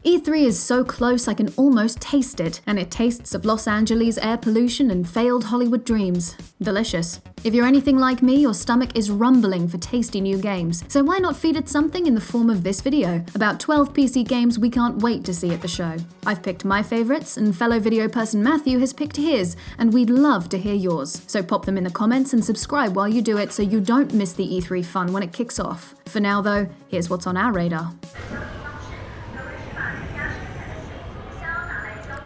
E3 is so close I can almost taste it, and it tastes of Los Angeles air pollution and failed Hollywood dreams. Delicious. If you're anything like me, your stomach is rumbling for tasty new games, so why not feed it something in the form of this video, about 12 PC games we can't wait to see at the show. I've picked my favourites, and fellow video person Matthew has picked his, and we'd love to hear yours. So pop them in the comments and subscribe while you do it so you don't miss the E3 fun when it kicks off. For now though, here's what's on our radar.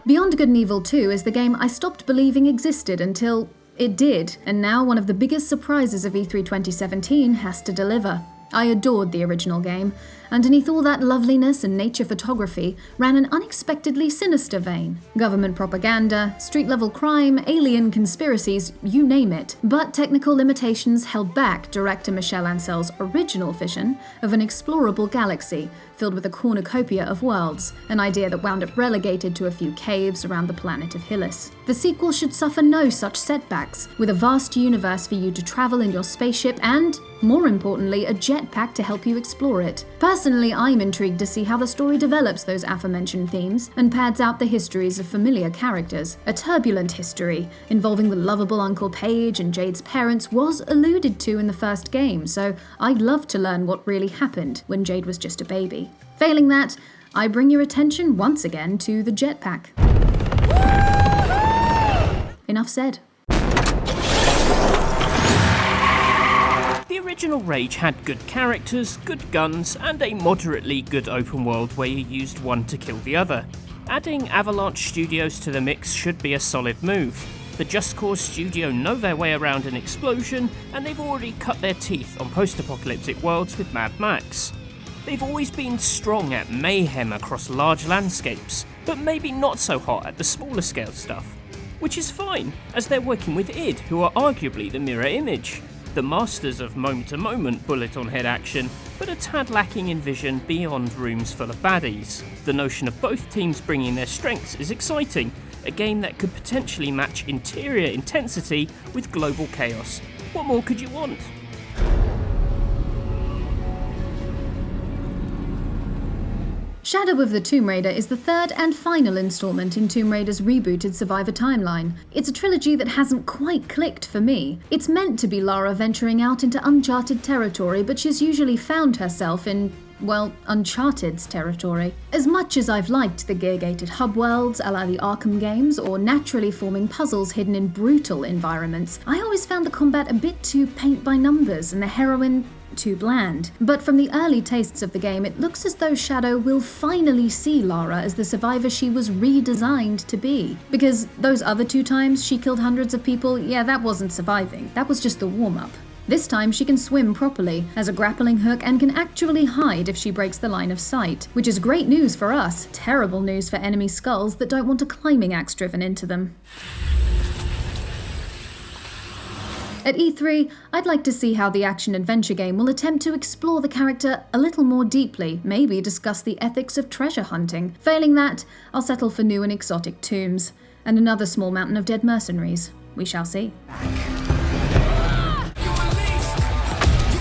Beyond Good and Evil 2 is the game I stopped believing existed until it did, and now one of the biggest surprises of E3 2017 has to deliver. I adored the original game. Underneath all that loveliness and nature photography ran an unexpectedly sinister vein. Government propaganda, street-level crime, alien conspiracies, you name it. But technical limitations held back director Michel Ancel's original vision of an explorable galaxy filled with a cornucopia of worlds, an idea that wound up relegated to a few caves around the planet of Hylis. The sequel should suffer no such setbacks, with a vast universe for you to travel in your spaceship and, more importantly, a jetpack to help you explore it. Personally, I'm intrigued to see how the story develops those aforementioned themes and pads out the histories of familiar characters. A turbulent history involving the lovable Uncle Paige and Jade's parents was alluded to in the first game, so I'd love to learn what really happened when Jade was just a baby. Failing that, I bring your attention once again to the jetpack. Enough said. The original Rage had good characters, good guns, and a moderately good open world where you used one to kill the other. Adding Avalanche Studios to the mix should be a solid move. The Just Cause studio know their way around an explosion, and they've already cut their teeth on post-apocalyptic worlds with Mad Max. They've always been strong at mayhem across large landscapes, but maybe not so hot at the smaller scale stuff. Which is fine, as they're working with id, who are arguably the mirror image. The masters of moment-to-moment bullet-on-head action, but a tad lacking in vision beyond rooms full of baddies. The notion of both teams bringing their strengths is exciting, a game that could potentially match interior intensity with global chaos. What more could you want? Shadow of the Tomb Raider is the third and final installment in Tomb Raider's rebooted Survivor timeline. It's a trilogy that hasn't quite clicked for me. It's meant to be Lara venturing out into uncharted territory, but she's usually found herself in, well, Uncharted's territory. As much as I've liked the gear-gated hub worlds a la the Arkham games, or naturally forming puzzles hidden in brutal environments, I always found the combat a bit too paint by numbers and the heroine too bland. But from the early tastes of the game, it looks as though Shadow will finally see Lara as the survivor she was redesigned to be. Because those other two times she killed hundreds of people, yeah, that wasn't surviving, that was just the warm-up. This time she can swim properly, has a grappling hook, and can actually hide if she breaks the line of sight, which is great news for us, terrible news for enemy skulls that don't want a climbing axe driven into them. At E3, I'd like to see how the action-adventure game will attempt to explore the character a little more deeply, maybe discuss the ethics of treasure hunting. Failing that, I'll settle for new and exotic tombs, and another small mountain of dead mercenaries. We shall see.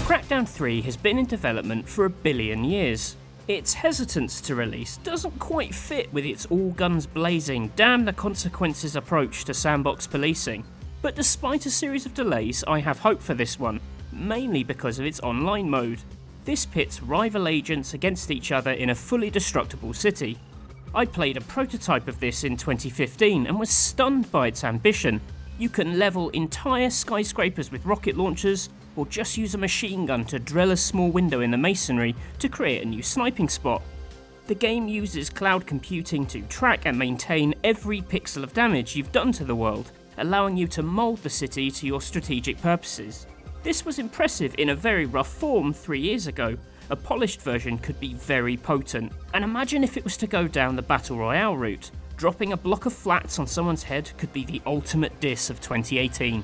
Crackdown 3 has been in development for 1 billion years. Its hesitance to release doesn't quite fit with its all guns blazing, damn the consequences approach to sandbox policing. But despite a series of delays, I have hope for this one, mainly because of its online mode. This pits rival agents against each other in a fully destructible city. I played a prototype of this in 2015 and was stunned by its ambition. You can level entire skyscrapers with rocket launchers, or just use a machine gun to drill a small window in the masonry to create a new sniping spot. The game uses cloud computing to track and maintain every pixel of damage you've done to the world, allowing you to mould the city to your strategic purposes. This was impressive in a very rough form 3 years ago. A polished version could be very potent. And imagine if it was to go down the Battle Royale route. Dropping a block of flats on someone's head could be the ultimate diss of 2018.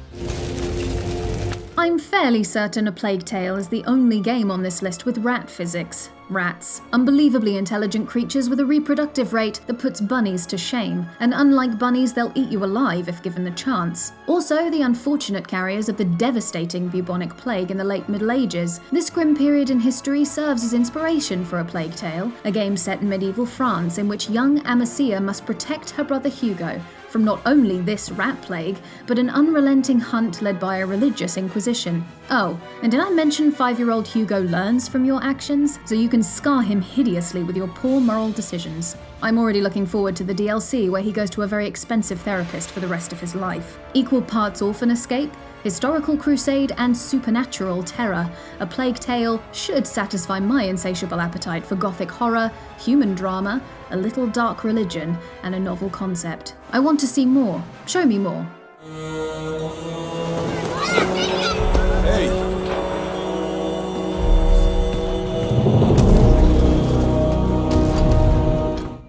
I'm fairly certain A Plague Tale is the only game on this list with rat physics. Rats, unbelievably intelligent creatures with a reproductive rate that puts bunnies to shame, and unlike bunnies, they'll eat you alive if given the chance. Also, the unfortunate carriers of the devastating bubonic plague in the late Middle Ages. This grim period in history serves as inspiration for A Plague Tale, a game set in medieval France in which young Amicia must protect her brother Hugo from not only this rat plague, but an unrelenting hunt led by a religious inquisition. Oh, and did I mention 5-year-old Hugo learns from your actions, so you can scar him hideously with your poor moral decisions. I'm already looking forward to the DLC where he goes to a very expensive therapist for the rest of his life. Equal parts orphan escape, historical crusade, and supernatural terror, A Plague Tale should satisfy my insatiable appetite for gothic horror, human drama, a little dark religion, and a novel concept. I want to see more. Show me more. Hey!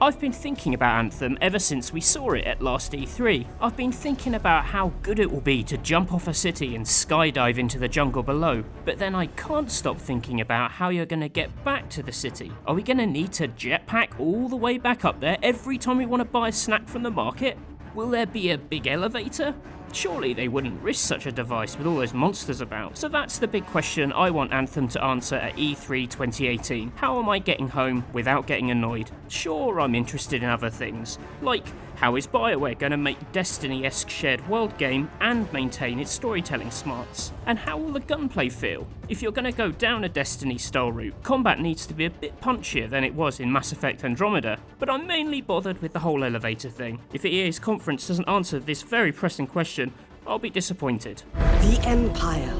I've been thinking about Anthem ever since we saw it at last E3. I've been thinking about how good it will be to jump off a city and skydive into the jungle below, but then I can't stop thinking about how you're going to get back to the city. Are we going to need to jetpack all the way back up there every time we want to buy a snack from the market? Will there be a big elevator? Surely they wouldn't risk such a device with all those monsters about. So that's the big question I want Anthem to answer at E3 2018. How am I getting home without getting annoyed? Sure, I'm interested in other things, like how is BioWare going to make Destiny-esque shared world game and maintain its storytelling smarts? And how will the gunplay feel? If you're going to go down a Destiny-style route, combat needs to be a bit punchier than it was in Mass Effect Andromeda, but I'm mainly bothered with the whole elevator thing. If EA's conference doesn't answer this very pressing question, I'll be disappointed. The Empire,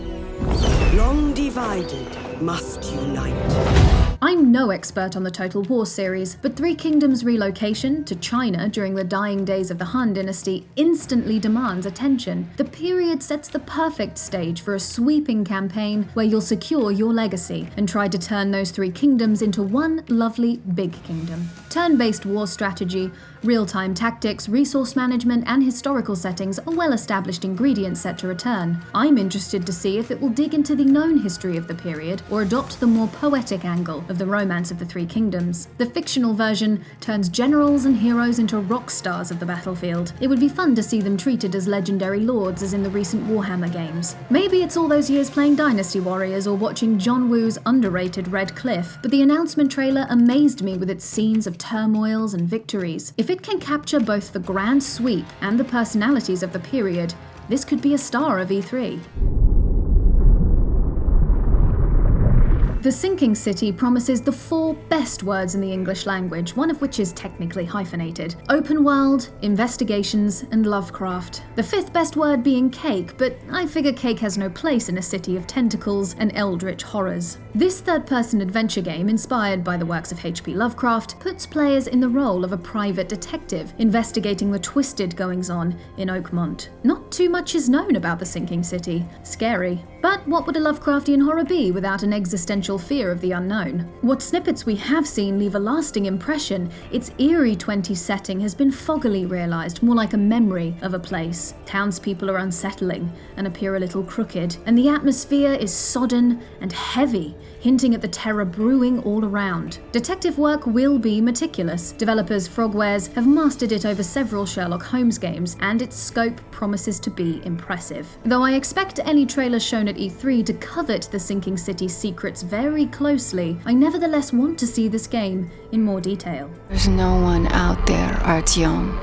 long divided, must unite. I'm no expert on the Total War series, but Three Kingdoms' relocation to China during the dying days of the Han dynasty instantly demands attention. The period sets the perfect stage for a sweeping campaign where you'll secure your legacy and try to turn those three kingdoms into one lovely big kingdom. Turn-based war strategy, real-time tactics, resource management, and historical settings are well-established ingredients set to return. I'm interested to see if it will dig into the known history of the period or adopt the more poetic angle of the romance of the Three Kingdoms. The fictional version turns generals and heroes into rock stars of the battlefield. It would be fun to see them treated as legendary lords as in the recent Warhammer games. Maybe it's all those years playing Dynasty Warriors or watching John Woo's underrated Red Cliff, but the announcement trailer amazed me with its scenes of turmoils and victories. If it can capture both the grand sweep and the personalities of the period, this could be a star of E3. The Sinking City promises the 4 best words in the English language, one of which is technically hyphenated: open world, investigations, and Lovecraft. The 5th best word being cake, but I figure cake has no place in a city of tentacles and eldritch horrors. This third-person adventure game, inspired by the works of H.P. Lovecraft, puts players in the role of a private detective, investigating the twisted goings-on in Oakmont. Not too much is known about the Sinking City. Scary. But what would a Lovecraftian horror be without an existential fear of the unknown? What snippets we have seen leave a lasting impression. Its eerie 20s setting has been foggily realised, more like a memory of a place. Townspeople are unsettling and appear a little crooked, and the atmosphere is sodden and heavy, hinting at the terror brewing all around. Detective work will be meticulous. Developers Frogwares have mastered it over several Sherlock Holmes games, and its scope promises to be impressive. Though I expect any trailer shown at E3 to covet the Sinking City's secrets very closely, I nevertheless want to see this game in more detail. There's no one out there, Artyom.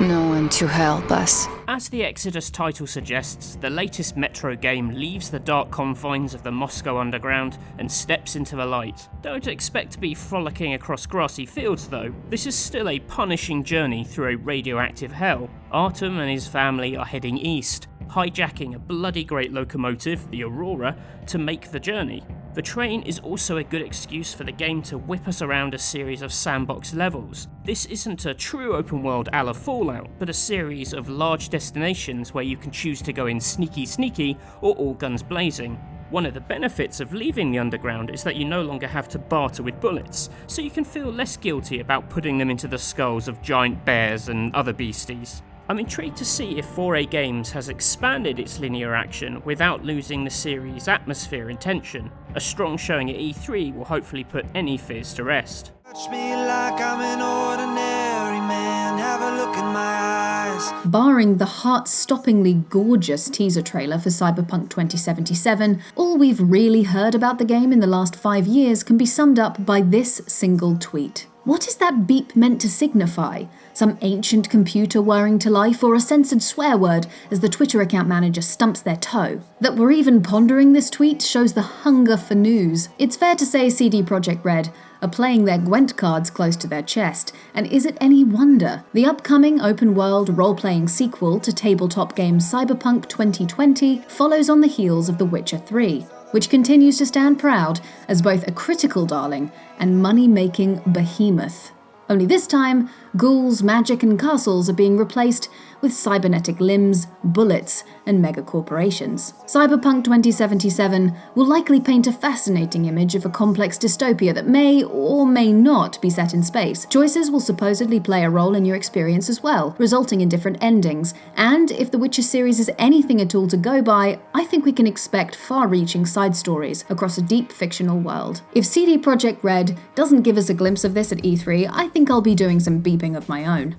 No one to help us. As the Exodus title suggests, the latest Metro game leaves the dark confines of the Moscow underground and steps into the light. Don't expect to be frolicking across grassy fields though. This is still a punishing journey through a radioactive hell. Artem and his family are heading east, hijacking a bloody great locomotive, the Aurora, to make the journey. The train is also a good excuse for the game to whip us around a series of sandbox levels. This isn't a true open world a la Fallout, but a series of large destinations where you can choose to go in sneaky or all guns blazing. One of the benefits of leaving the underground is that you no longer have to barter with bullets, so you can feel less guilty about putting them into the skulls of giant bears and other beasties. I'm intrigued to see if 4A Games has expanded its linear action without losing the series' atmosphere and tension. A strong showing at E3 will hopefully put any fears to rest. Touch me like I'm an ordinary man. Have a look in my eyes. Barring the heart-stoppingly gorgeous teaser trailer for Cyberpunk 2077, all we've really heard about the game in the last 5 years can be summed up by this single tweet. What is that beep meant to signify? Some ancient computer whirring to life, or a censored swear word as the Twitter account manager stumps their toe? That we're even pondering this tweet shows the hunger for news. It's fair to say CD Projekt Red are playing their Gwent cards close to their chest, and is it any wonder? The upcoming open-world role-playing sequel to tabletop game Cyberpunk 2020 follows on the heels of The Witcher 3, which continues to stand proud as both a critical darling and money-making behemoth. Only this time, ghouls, magic and castles are being replaced with cybernetic limbs, bullets and megacorporations. Cyberpunk 2077 will likely paint a fascinating image of a complex dystopia that may or may not be set in space. Choices will supposedly play a role in your experience as well, resulting in different endings. And if the Witcher series is anything at all to go by, I think we can expect far-reaching side stories across a deep fictional world. If CD Projekt Red doesn't give us a glimpse of this at E3, I think I'll be doing some beeping of my own.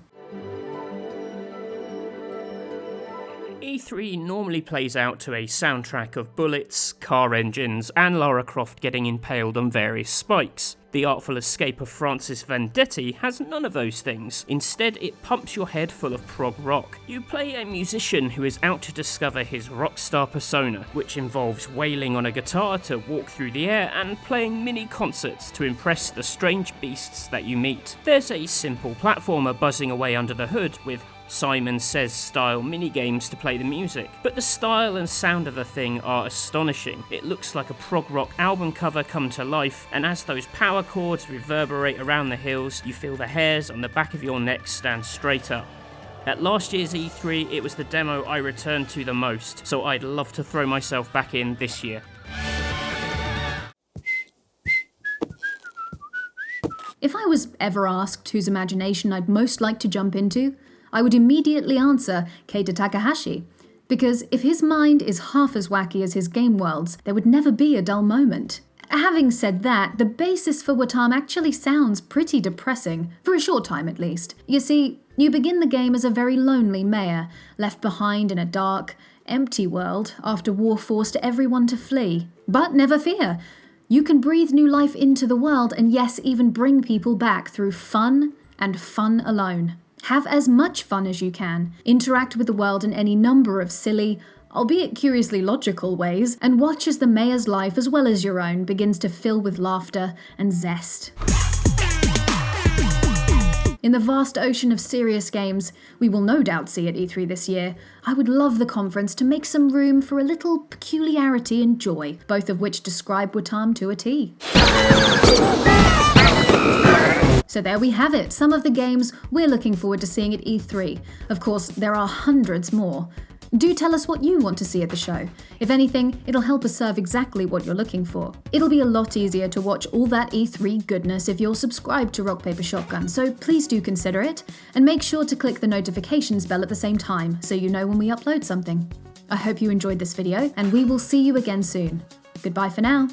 E3 normally plays out to a soundtrack of bullets, car engines, and Lara Croft getting impaled on various spikes. The Artful Escape of Francis Vendetti has none of those things. Instead, it pumps your head full of prog rock. You play a musician who is out to discover his rock star persona, which involves wailing on a guitar to walk through the air and playing mini concerts to impress the strange beasts that you meet. There's a simple platformer buzzing away under the hood with Simon Says style minigames to play the music, but the style and sound of the thing are astonishing. It looks like a prog rock album cover come to life, and as those power chords reverberate around the hills, you feel the hairs on the back of your neck stand straight up. At last year's E3, it was the demo I returned to the most, so I'd love to throw myself back in this year. If I was ever asked whose imagination I'd most like to jump into, I would immediately answer Keita Takahashi, because if his mind is half as wacky as his game worlds, there would never be a dull moment. Having said that, the basis for Wattam actually sounds pretty depressing, for a short time at least. You see, you begin the game as a very lonely mayor, left behind in a dark, empty world after war forced everyone to flee. But never fear, you can breathe new life into the world and yes, even bring people back through fun and fun alone. Have as much fun as you can, interact with the world in any number of silly, albeit curiously logical ways, and watch as the mayor's life as well as your own begins to fill with laughter and zest. In the vast ocean of serious games we will no doubt see at E3 this year, I would love the conference to make some room for a little peculiarity and joy, both of which describe Wattam to a T. So there we have it, some of the games we're looking forward to seeing at E3. Of course, there are hundreds more. Do tell us what you want to see at the show. If anything, it'll help us serve exactly what you're looking for. It'll be a lot easier to watch all that E3 goodness if you're subscribed to Rock Paper Shotgun, so please do consider it, and make sure to click the notifications bell at the same time so you know when we upload something. I hope you enjoyed this video, and we will see you again soon. Goodbye for now.